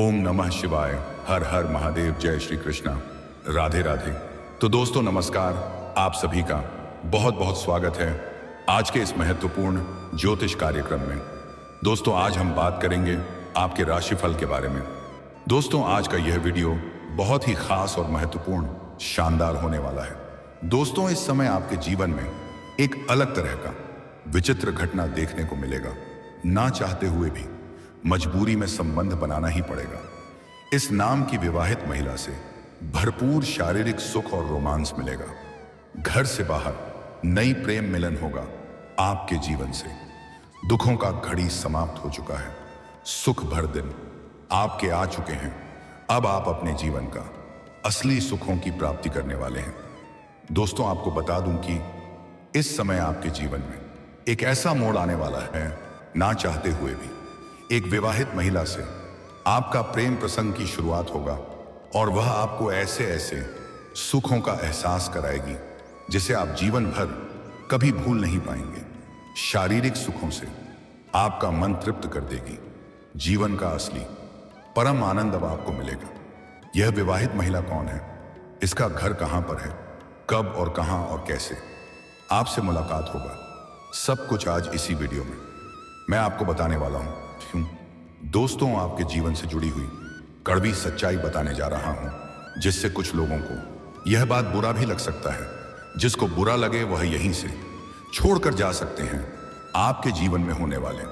ओम नमः शिवाय। हर हर महादेव। जय श्री कृष्णा। राधे राधे। तो दोस्तों नमस्कार, आप सभी का बहुत बहुत स्वागत है आज के इस महत्वपूर्ण ज्योतिष कार्यक्रम में। दोस्तों आज हम बात करेंगे आपके राशिफल के बारे में। दोस्तों आज का यह वीडियो बहुत ही खास और महत्वपूर्ण शानदार होने वाला है। दोस्तों इस समय आपके जीवन में एक अलग तरह का विचित्र घटना देखने को मिलेगा। ना चाहते हुए भी मजबूरी में संबंध बनाना ही पड़ेगा। इस नाम की विवाहित महिला से भरपूर शारीरिक सुख और रोमांस मिलेगा। घर से बाहर नई प्रेम मिलन होगा। आपके जीवन से दुखों का घड़ी समाप्त हो चुका है। सुख भर दिन आपके आ चुके हैं। अब आप अपने जीवन का असली सुखों की प्राप्ति करने वाले हैं। दोस्तों आपको बता दूं कि इस समय आपके जीवन में एक ऐसा मोड़ आने वाला है, ना चाहते हुए भी एक विवाहित महिला से आपका प्रेम प्रसंग की शुरुआत होगा और वह आपको ऐसे ऐसे सुखों का एहसास कराएगी जिसे आप जीवन भर कभी भूल नहीं पाएंगे। शारीरिक सुखों से आपका मन तृप्त कर देगी। जीवन का असली परम आनंद अब आपको मिलेगा। यह विवाहित महिला कौन है, इसका घर कहां पर है, कब और कहां और कैसे आपसे मुलाकात होगा, सब कुछ आज इसी वीडियो में मैं आपको बताने वाला हूं। दोस्तों आपके जीवन से जुड़ी हुई कड़वी सच्चाई बताने जा रहा हूं, जिससे कुछ लोगों को यह बात बुरा भी लग सकता है। जिसको बुरा लगे वह यहीं से छोड़कर जा सकते हैं। आपके जीवन में होने वाले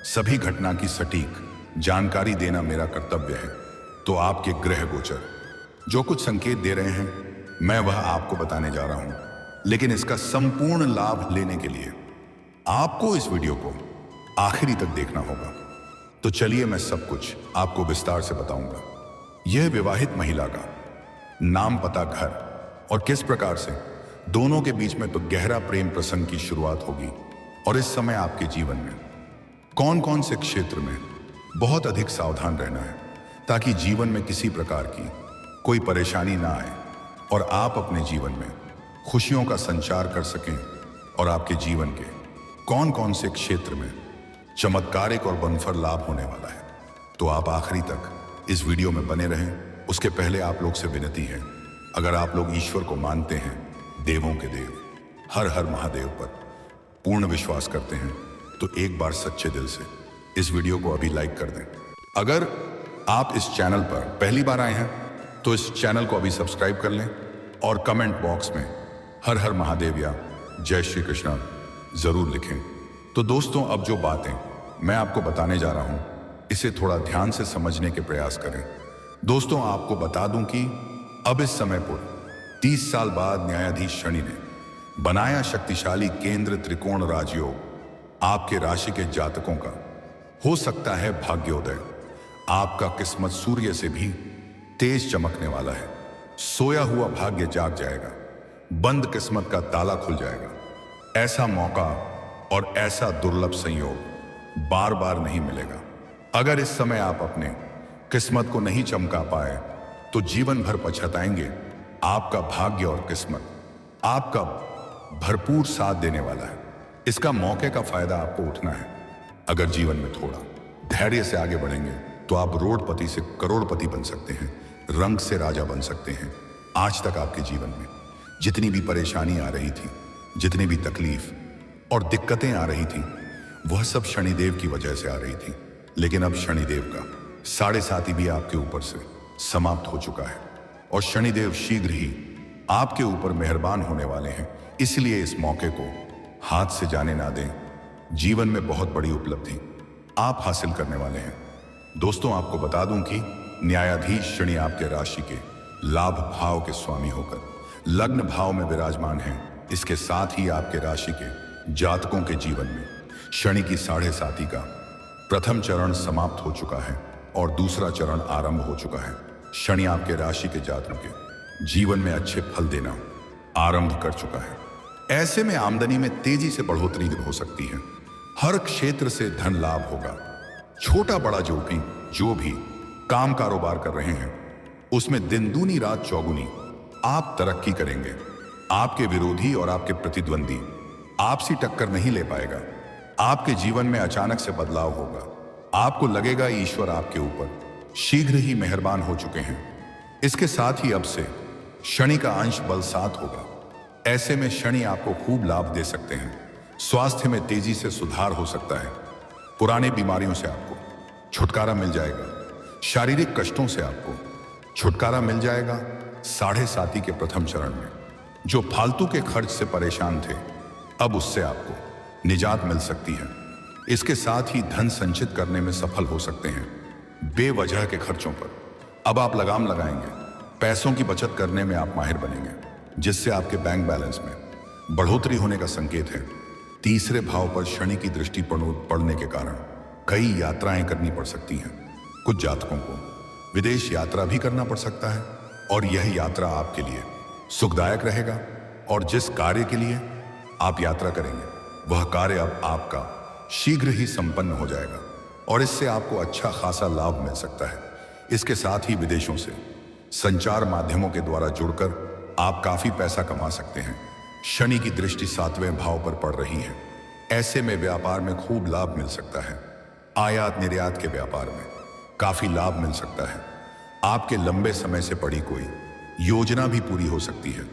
सभी घटना की सटीक जानकारी देना मेरा कर्तव्य है। तो आपके ग्रह गोचर जो कुछ संकेत दे रहे हैं मैं वह आपको बताने जा रहा हूं, लेकिन इसका संपूर्ण लाभ लेने के लिए आपको इस वीडियो को आखिरी तक देखना होगा। तो चलिए मैं सब कुछ आपको विस्तार से बताऊंगा। यह विवाहित महिला का नाम, पता, घर और किस प्रकार से दोनों के बीच में तो गहरा प्रेम प्रसंग की शुरुआत होगी और इस समय आपके जीवन में कौन कौन से क्षेत्र में बहुत अधिक सावधान रहना है ताकि जीवन में किसी प्रकार की कोई परेशानी ना आए और आप अपने जीवन में खुशियों का संचार कर सकें और आपके जीवन के कौन कौन से क्षेत्र में चमत्कारिक और बनफर लाभ होने वाला है। तो आप आखिरी तक इस वीडियो में बने रहें। उसके पहले आप लोग से विनती है, अगर आप लोग ईश्वर को मानते हैं, देवों के देव हर हर महादेव पर पूर्ण विश्वास करते हैं, तो एक बार सच्चे दिल से इस वीडियो को अभी लाइक कर दें। अगर आप इस चैनल पर पहली बार आए हैं तो इस चैनल को अभी सब्सक्राइब कर लें और कमेंट बॉक्स में हर हर महादेव या जय श्री कृष्णा जरूर लिखें। तो दोस्तों अब जो बातें मैं आपको बताने जा रहा हूं इसे थोड़ा ध्यान से समझने के प्रयास करें। दोस्तों आपको बता दूं कि अब इस समय पर 30 साल बाद न्यायाधीश शनि ने बनाया शक्तिशाली केंद्र त्रिकोण राजयोग आपके राशि के जातकों का हो सकता है भाग्योदय। आपका किस्मत सूर्य से भी तेज चमकने वाला है। सोया हुआ भाग्य जाग जाएगा। बंद किस्मत का ताला खुल जाएगा। ऐसा मौका और ऐसा दुर्लभ संयोग बार बार नहीं मिलेगा। अगर इस समय आप अपने किस्मत को नहीं चमका पाए तो जीवन भर पछताएंगे। आपका भाग्य और किस्मत आपका भरपूर साथ देने वाला है। इसका मौके का फायदा आपको उठना है। अगर जीवन में थोड़ा धैर्य से आगे बढ़ेंगे तो आप रोडपति से करोड़पति बन सकते हैं, रंग से राजा बन सकते हैं। आज तक आपके जीवन में जितनी भी परेशानी आ रही थी, जितनी भी तकलीफ और दिक्कतें आ रही थी, वह सब शनिदेव की वजह से आ रही थी। लेकिन अब शनिदेव का 7.5 भी आपके ऊपर से समाप्त हो चुका है और शनिदेव शीघ्र ही आपके ऊपर मेहरबान होने वाले हैं। इसलिए इस मौके को हाथ से जाने ना दें। जीवन में बहुत बड़ी उपलब्धि आप हासिल करने वाले हैं। दोस्तों आपको बता दूं कि न्यायाधीश शनि आपके राशि के लाभ भाव के स्वामी होकर लग्न भाव में विराजमान हैं। इसके साथ ही आपके राशि के जातकों के जीवन में शनि की 7.5 का प्रथम चरण समाप्त हो चुका है और दूसरा चरण आरंभ हो चुका है। शनि आपके राशि के जातकों के जीवन में अच्छे फल देना आरंभ कर चुका है। ऐसे में आमदनी में तेजी से बढ़ोतरी हो सकती है। हर क्षेत्र से धन लाभ होगा। छोटा बड़ा जो भी काम कारोबार कर रहे हैं उसमें दिन दूनी रात चौगुनी आप तरक्की करेंगे। आपके विरोधी और आपके प्रतिद्वंदी आपसी टक्कर नहीं ले पाएगा। आपके जीवन में अचानक से बदलाव होगा। आपको लगेगा ईश्वर आपके ऊपर शीघ्र ही मेहरबान हो चुके हैं। इसके साथ ही अब से शनि का अंश बल 7 होगा। ऐसे में शनि आपको खूब लाभ दे सकते हैं। स्वास्थ्य में तेजी से सुधार हो सकता है। पुरानी बीमारियों से आपको छुटकारा मिल जाएगा। शारीरिक कष्टों से आपको छुटकारा मिल जाएगा। 7.5 के प्रथम चरण में जो फालतू के खर्च से परेशान थे, अब उससे आपको निजात मिल सकती है। इसके साथ ही धन संचित करने में सफल हो सकते हैं। बेवजह के खर्चों पर अब आप लगाम लगाएंगे। पैसों की बचत करने में आप माहिर बनेंगे, जिससे आपके बैंक बैलेंस में बढ़ोतरी होने का संकेत है। तीसरे भाव पर शनि की दृष्टि पड़ने के कारण कई यात्राएं करनी पड़ सकती हैं। कुछ जातकों को विदेश यात्रा भी करना पड़ सकता है और यह यात्रा आपके लिए सुखदायक रहेगा। और जिस कार्य के लिए आप यात्रा करेंगे वह कार्य अब आपका शीघ्र ही संपन्न हो जाएगा और इससे आपको अच्छा खासा लाभ मिल सकता है। इसके साथ ही विदेशों से संचार माध्यमों के द्वारा जुड़कर आप काफी पैसा कमा सकते हैं। शनि की दृष्टि 7वें भाव पर पड़ रही है। ऐसे में व्यापार में खूब लाभ मिल सकता है। आयात निर्यात के व्यापार में काफी लाभ मिल सकता है। आपके लंबे समय से पड़ी कोई योजना भी पूरी हो सकती है।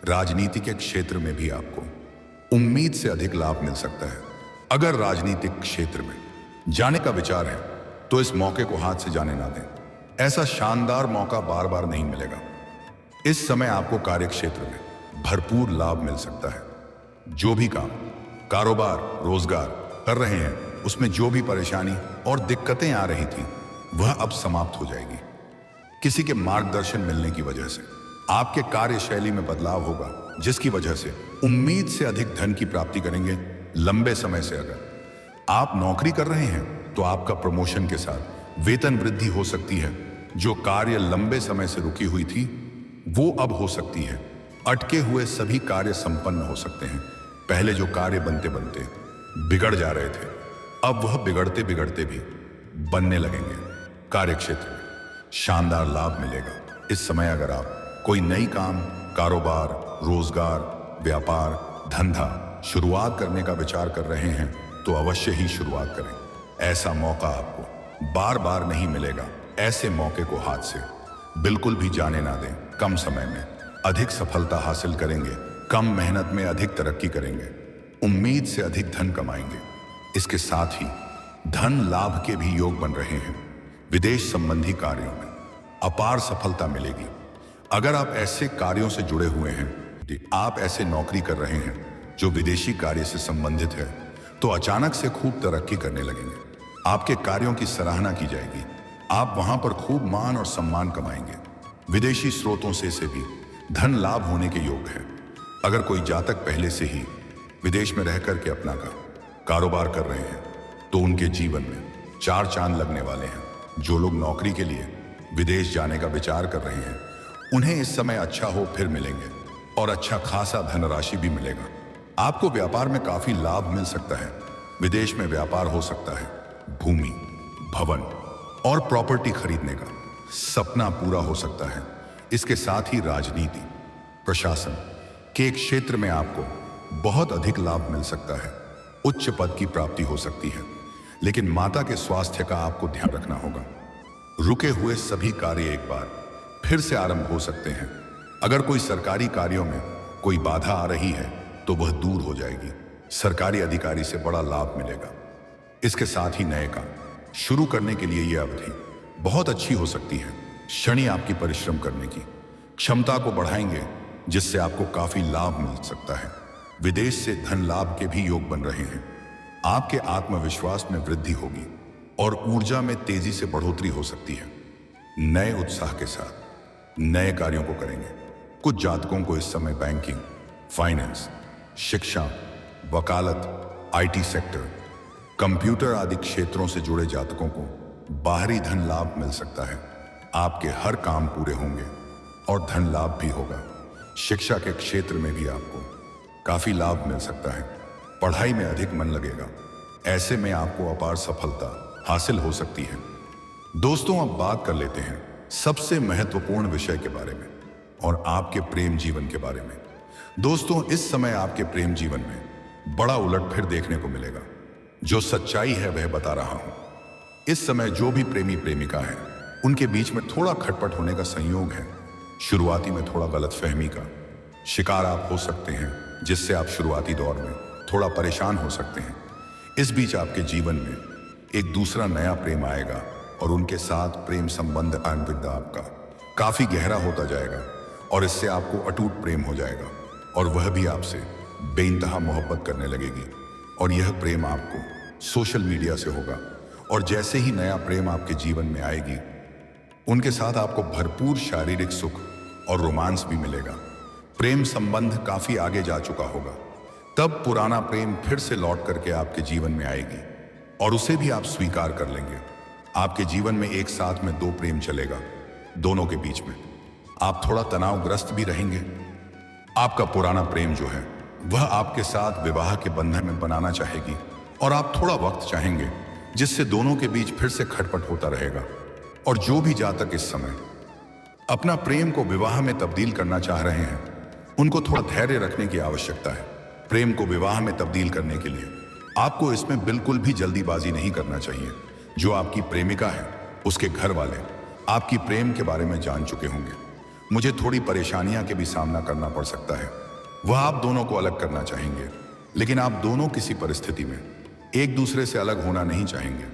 राजनीति के क्षेत्र में भी आपको उम्मीद से अधिक लाभ मिल सकता है। अगर राजनीतिक क्षेत्र में जाने का विचार है तो इस मौके को हाथ से जाने ना दें। ऐसा शानदार मौका बार बार नहीं मिलेगा। इस समय आपको कार्य क्षेत्र में भरपूर लाभ मिल सकता है। जो भी काम, कारोबार, रोजगार कर रहे हैं उसमें जो भी परेशानी और दिक्कतें आ रही थी वह अब समाप्त हो जाएगी। किसी के मार्गदर्शन मिलने की वजह से आपके कार्यशैली में बदलाव होगा, जिसकी वजह से उम्मीद से अधिक धन की प्राप्ति करेंगे। लंबे समय से अगर आप नौकरी कर रहे हैं तो आपका प्रमोशन के साथ वेतन वृद्धि हो सकती है। जो कार्य लंबे समय से रुकी हुई थी वो अब हो सकती है। अटके हुए सभी कार्य संपन्न हो सकते हैं। पहले जो कार्य बनते बनते बिगड़ जा रहे थे अब वह बिगड़ते बिगड़ते भी बनने लगेंगे। कार्य क्षेत्र में शानदार लाभ मिलेगा। इस समय अगर आप कोई नई काम, कारोबार, रोजगार, व्यापार, धंधा शुरुआत करने का विचार कर रहे हैं तो अवश्य ही शुरुआत करें। ऐसा मौका आपको बार बार नहीं मिलेगा। ऐसे मौके को हाथ से बिल्कुल भी जाने ना दें। कम समय में अधिक सफलता हासिल करेंगे। कम मेहनत में अधिक तरक्की करेंगे। उम्मीद से अधिक धन कमाएंगे। इसके साथ ही धन लाभ के भी योग बन रहे हैं। विदेश संबंधी कार्यों में अपार सफलता मिलेगी। अगर आप ऐसे कार्यों से जुड़े हुए हैं, आप ऐसे नौकरी कर रहे हैं जो विदेशी कार्य से संबंधित है, तो अचानक से खूब तरक्की करने लगेंगे। आपके कार्यों की सराहना की जाएगी। आप वहां पर खूब मान और सम्मान कमाएंगे। विदेशी स्रोतों से भी धन लाभ होने के योग है। अगर कोई जातक पहले से ही विदेश में रह करके अपना कारोबार कर रहे हैं तो उनके जीवन में 4 चांद लगने वाले हैं। जो लोग नौकरी के लिए विदेश जाने का विचार कर रहे हैं उन्हें इस समय अच्छा हो फिर मिलेंगे और अच्छा खासा धनराशि भी मिलेगा। आपको व्यापार में काफी लाभ मिल सकता है। विदेश में व्यापार हो सकता है। भूमि, भवन और प्रॉपर्टी खरीदने का सपना पूरा हो सकता है। इसके साथ ही राजनीति, प्रशासन के क्षेत्र में आपको बहुत अधिक लाभ मिल सकता है। उच्च पद की प्राप्ति हो सकती है, लेकिन माता के स्वास्थ्य का आपको ध्यान रखना होगा। रुके हुए सभी कार्य एक बार फिर से आरंभ हो सकते हैं। अगर कोई सरकारी कार्यों में कोई बाधा आ रही है तो वह दूर हो जाएगी। सरकारी अधिकारी से बड़ा लाभ मिलेगा। इसके साथ ही नए काम शुरू करने के लिए यह अवधि बहुत अच्छी हो सकती है। शनि आपकी परिश्रम करने की क्षमता को बढ़ाएंगे, जिससे आपको काफी लाभ मिल सकता है। विदेश से धन लाभ के भी योग बन रहे हैं। आपके आत्मविश्वास में वृद्धि होगी और ऊर्जा में तेजी से बढ़ोतरी हो सकती है। नए उत्साह के साथ नए कार्यों को करेंगे। कुछ जातकों को इस समय बैंकिंग, फाइनेंस, शिक्षा, वकालत, आईटी सेक्टर, कंप्यूटर आदि क्षेत्रों से जुड़े जातकों को बाहरी धन लाभ मिल सकता है। आपके हर काम पूरे होंगे और धन लाभ भी होगा। शिक्षा के क्षेत्र में भी आपको काफी लाभ मिल सकता है। पढ़ाई में अधिक मन लगेगा। ऐसे में आपको अपार सफलता हासिल हो सकती है। दोस्तों, अब बात कर लेते हैं सबसे महत्वपूर्ण विषय के बारे में और आपके प्रेम जीवन के बारे में। दोस्तों, इस समय आपके प्रेम जीवन में बड़ा उलटफेर देखने को मिलेगा। जो सच्चाई है वह बता रहा हूं। इस समय जो भी प्रेमी प्रेमिका है उनके बीच में थोड़ा खटपट होने का संयोग है। शुरुआती में थोड़ा गलतफहमी का शिकार आप हो सकते हैं, जिससे आप शुरुआती दौर में थोड़ा परेशान हो सकते हैं। इस बीच आपके जीवन में एक दूसरा नया प्रेम आएगा और उनके साथ प्रेम संबंध आपका काफी गहरा होता जाएगा और इससे आपको अटूट प्रेम हो जाएगा और वह भी आपसे बेइंतहा मोहब्बत करने लगेगी। और यह प्रेम आपको सोशल मीडिया से होगा और जैसे ही नया प्रेम आपके जीवन में आएगी, उनके साथ आपको भरपूर शारीरिक सुख और रोमांस भी मिलेगा। प्रेम संबंध काफी आगे जा चुका होगा, तब पुराना प्रेम फिर से लौट करके आपके जीवन में आएगी और उसे भी आप स्वीकार कर लेंगे। आपके जीवन में एक साथ में दो प्रेम चलेगा, दोनों के बीच में आप थोड़ा तनावग्रस्त भी रहेंगे। आपका पुराना प्रेम जो है वह आपके साथ विवाह के बंधन में बनाना चाहेगी और आप थोड़ा वक्त चाहेंगे, जिससे दोनों के बीच फिर से खटपट होता रहेगा। और जो भी जातक इस समय अपना प्रेम को विवाह में तब्दील करना चाह रहे हैं, उनको थोड़ा धैर्य रखने की आवश्यकता है। प्रेम को विवाह में तब्दील करने के लिए आपको इसमें बिल्कुल भी जल्दीबाजी नहीं करना चाहिए। जो आपकी प्रेमिका है, उसके घर वाले आपकी प्रेम के बारे में जान चुके होंगे। मुझे थोड़ी परेशानियां के भी सामना करना पड़ सकता है। वह आप दोनों को अलग करना चाहेंगे, लेकिन आप दोनों किसी परिस्थिति में एक दूसरे से अलग होना नहीं चाहेंगे।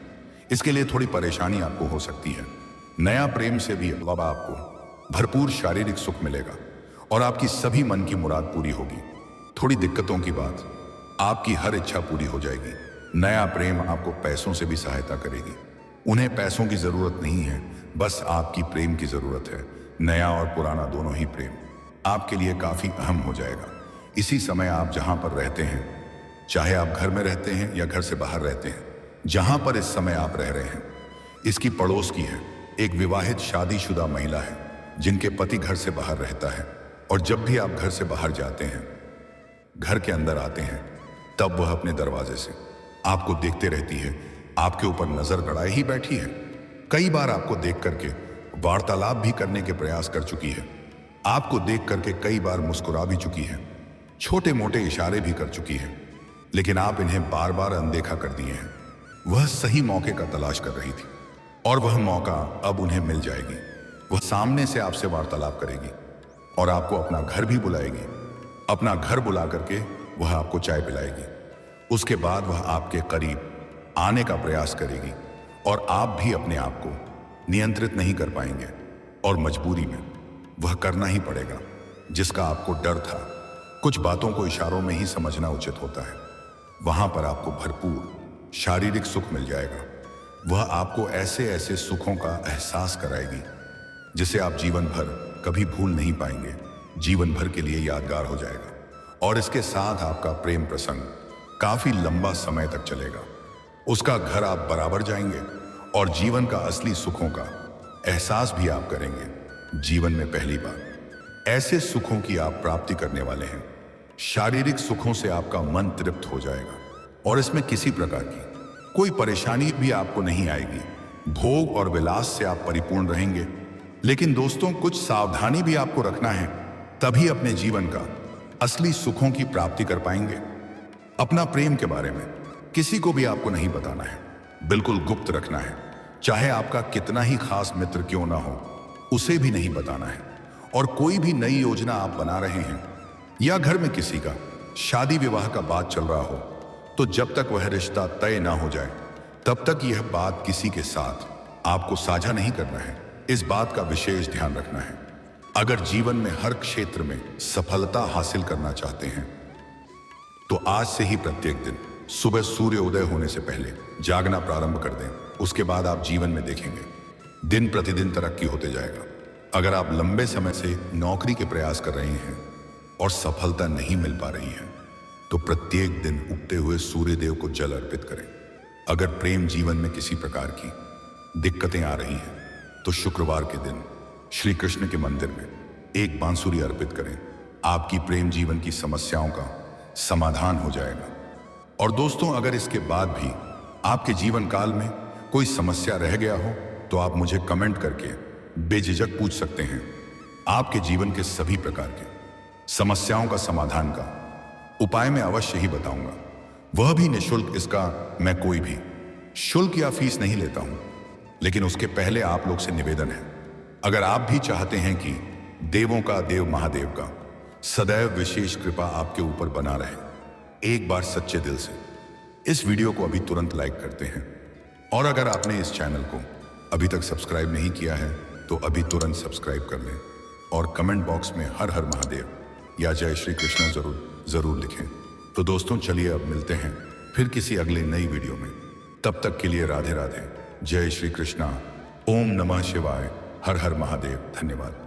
इसके लिए थोड़ी परेशानी आपको हो सकती है। नया प्रेम से भी अब आपको भरपूर शारीरिक सुख मिलेगा और आपकी सभी मन की मुराद पूरी होगी। थोड़ी दिक्कतों की बात, आपकी हर इच्छा पूरी हो जाएगी। नया प्रेम आपको पैसों से भी सहायता करेगी। उन्हें पैसों की जरूरत नहीं है, बस आपकी प्रेम की जरूरत है। नया और पुराना दोनों ही प्रेम आपके लिए काफी अहम हो जाएगा। इसी समय आप जहां पर रहते हैं, चाहे आप घर में रहते हैं या घर से बाहर रहते हैं, जहां पर इस समय आप रह रहे हैं, इसकी पड़ोस की है एक विवाहित शादीशुदा महिला है, जिनके पति घर से बाहर रहता है। और जब भी आप घर से बाहर जाते हैं, घर के अंदर आते हैं, तब वह अपने दरवाजे से आपको देखते रहती है, आपके ऊपर नजर गड़ाए ही बैठी है। कई बार आपको देख करके वार्तालाप भी करने के प्रयास कर चुकी है, आपको देख करके कई बार मुस्कुरा भी चुकी है, छोटे मोटे इशारे भी कर चुकी है, लेकिन आप इन्हें बार बार अनदेखा कर दिए हैं। वह सही मौके का तलाश कर रही थी और वह मौका अब उन्हें मिल जाएगी। वह सामने से आपसे वार्तालाप करेगी और आपको अपना घर भी बुलाएगी। अपना घर बुला करके वह आपको चाय पिलाएगी। उसके बाद वह आपके करीब आने का प्रयास करेगी और आप भी अपने आप को नियंत्रित नहीं कर पाएंगे और मजबूरी में वह करना ही पड़ेगा, जिसका आपको डर था। कुछ बातों को इशारों में ही समझना उचित होता है। वहां पर आपको भरपूर शारीरिक सुख मिल जाएगा। वह आपको ऐसे ऐसे सुखों का एहसास कराएगी जिसे आप जीवन भर कभी भूल नहीं पाएंगे, जीवन भर के लिए यादगार हो जाएगा। और इसके साथ आपका प्रेम प्रसंग काफी लंबा समय तक चलेगा। उसका घर आप बराबर जाएंगे और जीवन का असली सुखों का एहसास भी आप करेंगे। जीवन में पहली बार ऐसे सुखों की आप प्राप्ति करने वाले हैं। शारीरिक सुखों से आपका मन तृप्त हो जाएगा और इसमें किसी प्रकार की कोई परेशानी भी आपको नहीं आएगी। भोग और विलास से आप परिपूर्ण रहेंगे। लेकिन दोस्तों, कुछ सावधानी भी आपको रखना है, तभी अपने जीवन का असली सुखों की प्राप्ति कर पाएंगे। अपना प्रेम के बारे में किसी को भी आपको नहीं बताना है, बिल्कुल गुप्त रखना है। चाहे आपका कितना ही खास मित्र क्यों ना हो, उसे भी नहीं बताना है। और कोई भी नई योजना आप बना रहे हैं या घर में किसी का शादी विवाह का बात चल रहा हो, तो जब तक वह रिश्ता तय ना हो जाए, तब तक यह बात किसी के साथ आपको साझा नहीं करना है। इस बात का विशेष ध्यान रखना है। अगर जीवन में हर क्षेत्र में सफलता हासिल करना चाहते हैं, तो आज से ही प्रत्येक दिन सुबह सूर्य उदय होने से पहले जागना प्रारंभ कर दें। उसके बाद आप जीवन में देखेंगे दिन प्रतिदिन तरक्की होते जाएगा। अगर आप लंबे समय से नौकरी के प्रयास कर रहे हैं और सफलता नहीं मिल पा रही है, तो प्रत्येक दिन उगते हुए सूर्य देव को जल अर्पित करें। अगर प्रेम जीवन में किसी प्रकार की दिक्कतें आ रही हैं, तो शुक्रवार के दिन श्री कृष्ण के मंदिर में एक बांसुरी अर्पित करें। आपकी प्रेम जीवन की समस्याओं का समाधान हो जाएगा। और दोस्तों, अगर इसके बाद भी आपके जीवन काल में कोई समस्या रह गया हो, तो आप मुझे कमेंट करके बेझिझक पूछ सकते हैं। आपके जीवन के सभी प्रकार के समस्याओं का समाधान का उपाय मैं अवश्य ही बताऊंगा, वह भी निःशुल्क। इसका मैं कोई भी शुल्क या फीस नहीं लेता हूं। लेकिन उसके पहले आप लोग से निवेदन है, अगर आप भी चाहते हैं कि देवों का देव महादेव का सदैव विशेष कृपा आपके ऊपर बना रहे, एक बार सच्चे दिल से इस वीडियो को अभी तुरंत लाइक करते हैं। और अगर आपने इस चैनल को अभी तक सब्सक्राइब नहीं किया है तो अभी तुरंत सब्सक्राइब कर लें और कमेंट बॉक्स में हर हर महादेव या जय श्री कृष्ण जरूर लिखें। तो दोस्तों चलिए अब मिलते हैं फिर किसी अगले नई वीडियो में। तब तक के लिए राधे राधे, जय श्री कृष्णा, ओम नमः शिवाय, हर हर महादेव। धन्यवाद।